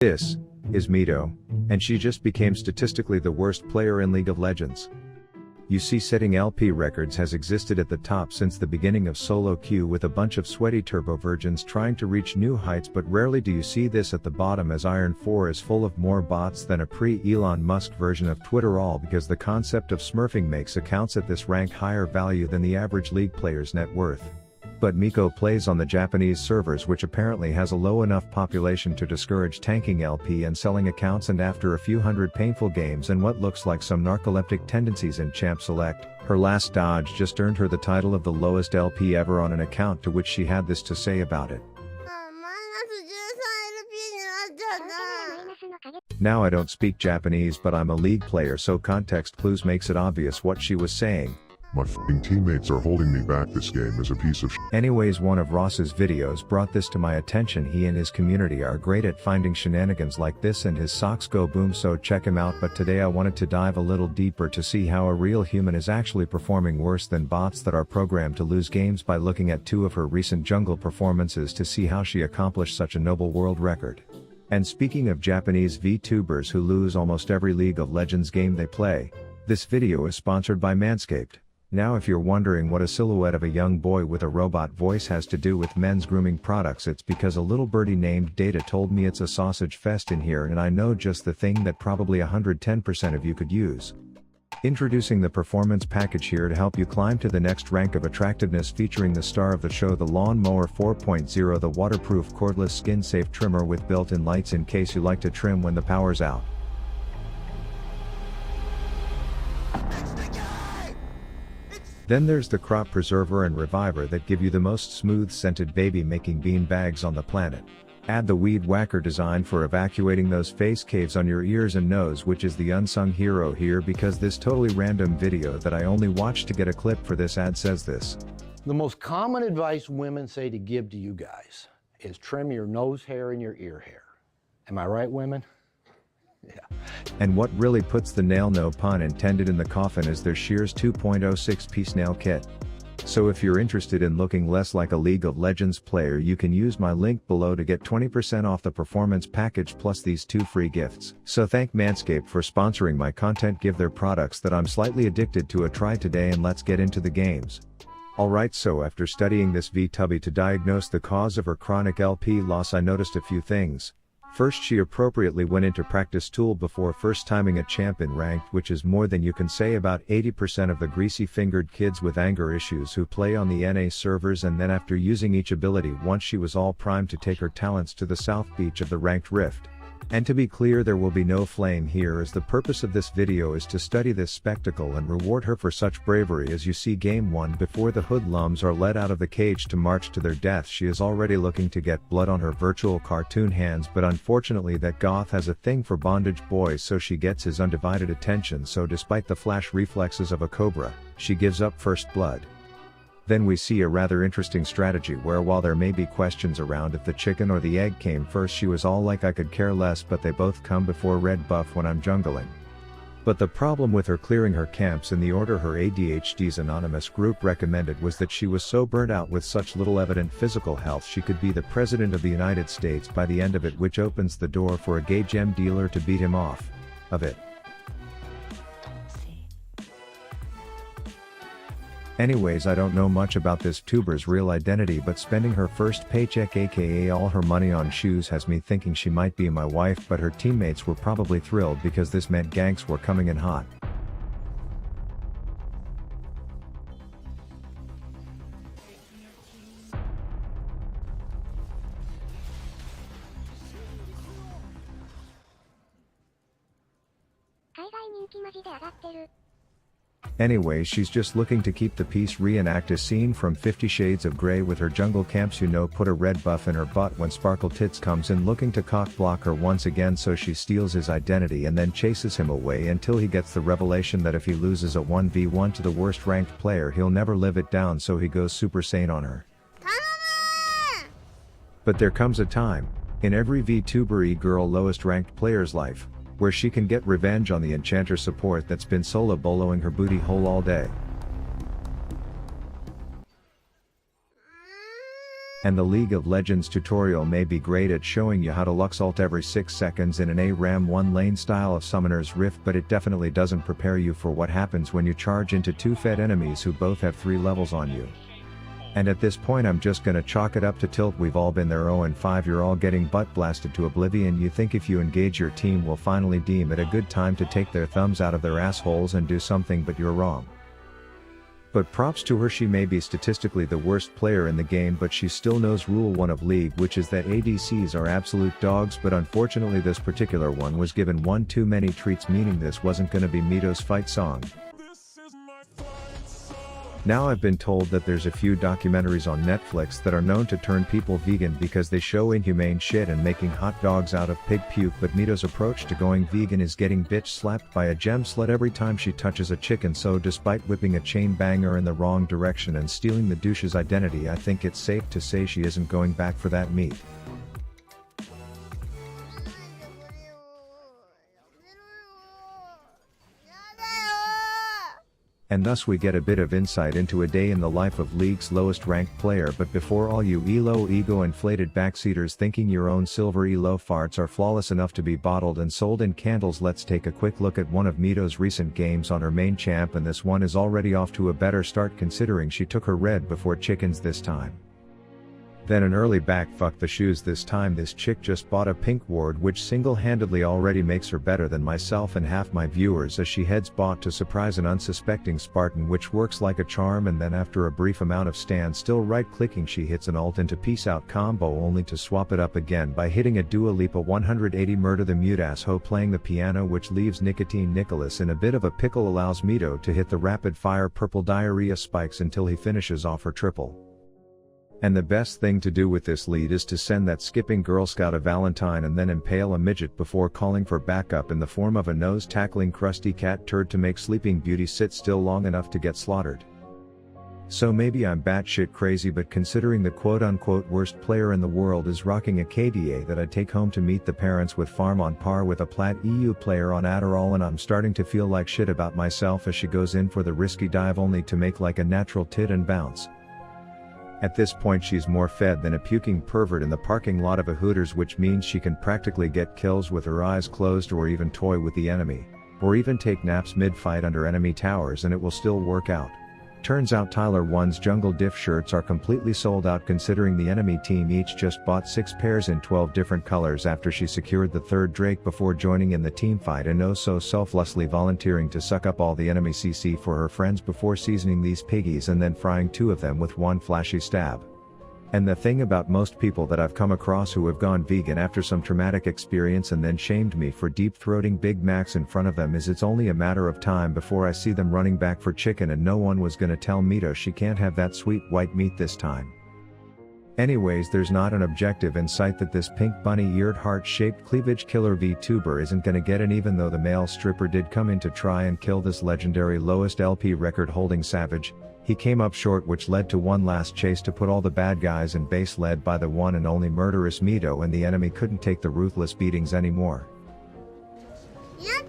This is Mito, and she just became statistically the worst player in League of Legends. You see, setting LP records has existed at the top since the beginning of solo queue, with a bunch of sweaty turbo virgins trying to reach new heights, but rarely do you see this at the bottom, as Iron 4 is full of more bots than a pre-Elon Musk version of Twitter, all because the concept of smurfing makes accounts at this rank higher value than the average League player's net worth. But Miko plays on the Japanese servers, which apparently has a low enough population to discourage tanking LP and selling accounts, and after a few hundred painful games and what looks like some narcoleptic tendencies in Champ Select, her last dodge just earned her the title of the lowest LP ever on an account, to which she had this to say about it. Now, I don't speak Japanese, but I'm a League player, so context clues makes it obvious what she was saying. My f***ing teammates are holding me back. This game is a piece of sh**. Anyways, one of Ross's videos brought this to my attention. He and his community are great at finding shenanigans like this, and his socks go boom, so check him out. But today I wanted to dive a little deeper to see how a real human is actually performing worse than bots that are programmed to lose games, by looking at two of her recent jungle performances to see how she accomplished such a noble world record. And speaking of Japanese Vtubers who lose almost every League of Legends game they play, this video is sponsored by Manscaped. Now, if you're wondering what a silhouette of a young boy with a robot voice has to do with men's grooming products, it's because a little birdie named Data told me it's a sausage fest in here, and I know just the thing that probably 110% of you could use. Introducing the Performance Package here to help you climb to the next rank of attractiveness, featuring the star of the show, the Lawn Mower 4.0, the waterproof cordless skin-safe trimmer with built-in lights in case you like to trim when the power's out. Then there's the Crop Preserver and Reviver that give you the most smooth scented baby making bean bags on the planet. Add the Weed Whacker design for evacuating those face caves on your ears and nose, which is the unsung hero here, because this totally random video that I only watched to get a clip for this ad says this. The most common advice women say to give to you guys is trim your nose hair and your ear hair. Am I right, women? Yeah. And what really puts the nail, no pun intended, in the coffin is their Shears 2.0 6-piece nail kit. So if you're interested in looking less like a League of Legends player, you can use my link below to get 20% off the Performance Package plus these 2 free gifts. So thank Manscaped for sponsoring my content. Give their products that I'm slightly addicted to a try today, and let's get into the games. Alright, so after studying this Vtubby to diagnose the cause of her chronic LP loss, I noticed a few things. First, she appropriately went into practice tool before first timing a champ in ranked, which is more than you can say about 80% of the greasy-fingered kids with anger issues who play on the NA servers. And then after using each ability once, she was all primed to take her talents to the South Beach of the ranked rift. And to be clear, there will be no flame here, as the purpose of this video is to study this spectacle and reward her for such bravery. As you see, game 1, before the hoodlums are led out of the cage to march to their death, she is already looking to get blood on her virtual cartoon hands, but unfortunately that goth has a thing for bondage boys, so she gets his undivided attention. So despite the flash reflexes of a cobra, she gives up first blood. Then we see a rather interesting strategy where, while there may be questions around if the chicken or the egg came first, she was all like, I could care less, but they both come before red buff when I'm jungling. But the problem with her clearing her camps in the order her ADHD's anonymous group recommended was that she was so burnt out with such little evident physical health she could be the President of the United States by the end of it, which opens the door for a gay gem dealer to beat him off of it. Anyways, I don't know much about this Vtuber's real identity, but spending her first paycheck, aka all her money, on shoes has me thinking she might be my wife. But her teammates were probably thrilled because this meant ganks were coming in hot. Anyways, she's just looking to keep the peace, reenact a scene from 50 Shades of Grey with her jungle camps, put a red buff in her butt when Sparkle Tits comes in looking to cock block her once again, so she steals his identity and then chases him away until he gets the revelation that if he loses a 1v1 to the worst ranked player, he'll never live it down, so he goes Super Saiyan on her. But there comes a time in every Vtuber e-girl lowest ranked player's life where she can get revenge on the enchanter support that's been solo boloing her booty hole all day. And the League of Legends tutorial may be great at showing you how to Lux ult every 6 seconds in an ARAM 1 lane style of Summoner's Rift, but it definitely doesn't prepare you for what happens when you charge into 2 fed enemies who both have 3 levels on you. And at this point I'm just gonna chalk it up to tilt. We've all been there. 0-5, you're all getting butt blasted to oblivion. You think if you engage your team will finally deem it a good time to take their thumbs out of their assholes and do something, but you're wrong. But props to her, she may be statistically the worst player in the game, but she still knows rule 1 of League, which is that ADCs are absolute dogs, but unfortunately this particular one was given one too many treats, meaning this wasn't gonna be Mito's fight song. Now I've been told that there's a few documentaries on Netflix that are known to turn people vegan because they show inhumane shit and making hot dogs out of pig puke, but Mito's approach to going vegan is getting bitch slapped by a gem slut every time she touches a chicken. So despite whipping a chain banger in the wrong direction and stealing the douche's identity, I think it's safe to say she isn't going back for that meat. And thus we get a bit of insight into a day in the life of League's lowest ranked player. But before all you elo ego inflated backseaters thinking your own silver elo farts are flawless enough to be bottled and sold in candles, let's take a quick look at one of Mito's recent games on her main champ, and this one is already off to a better start considering she took her red before chickens this time. Then an early back fuck the shoes this time. This chick just bought a pink ward, which single-handedly already makes her better than myself and half my viewers, as she heads bot to surprise an unsuspecting Spartan, which works like a charm. And then after a brief amount of standstill right clicking, she hits an ult into peace out combo, only to swap it up again by hitting a Dua Lipa 180 murder the mute asshole playing the piano, which leaves Nicotine Nicholas in a bit of a pickle, allows Mito to hit the rapid fire purple diarrhea spikes until he finishes off her triple. And the best thing to do with this lead is to send that skipping Girl Scout a Valentine and then impale a midget before calling for backup in the form of a nose-tackling crusty cat turd to make Sleeping Beauty sit still long enough to get slaughtered. So maybe I'm batshit crazy, but considering the quote-unquote worst player in the world is rocking a KDA that I'd take home to meet the parents with, farm on par with a plat EU player on Adderall, and I'm starting to feel like shit about myself as she goes in for the risky dive only to make like a natural tit and bounce. At this point she's more fed than a puking pervert in the parking lot of a Hooters, which means she can practically get kills with her eyes closed, or even toy with the enemy, or even take naps mid-fight under enemy towers, and it will still work out. Turns out Tyler 1's jungle diff shirts are completely sold out, considering the enemy team each just bought 6 pairs in 12 different colors after she secured the 3rd Drake before joining in the team fight, and oh so selflessly volunteering to suck up all the enemy CC for her friends before seasoning these piggies and then frying 2 of them with 1 flashy stab. And the thing about most people that I've come across who have gone vegan after some traumatic experience and then shamed me for deep-throating Big Macs in front of them is it's only a matter of time before I see them running back for chicken, and no one was gonna tell Mito she can't have that sweet white meat this time. Anyways, there's not an objective in sight that this pink bunny-eared heart-shaped cleavage killer Vtuber isn't gonna get, and even though the male stripper did come in to try and kill this legendary lowest LP record-holding savage, he came up short, which led to one last chase to put all the bad guys in base, led by the one and only murderous Mito, and the enemy couldn't take the ruthless beatings anymore. Yeah.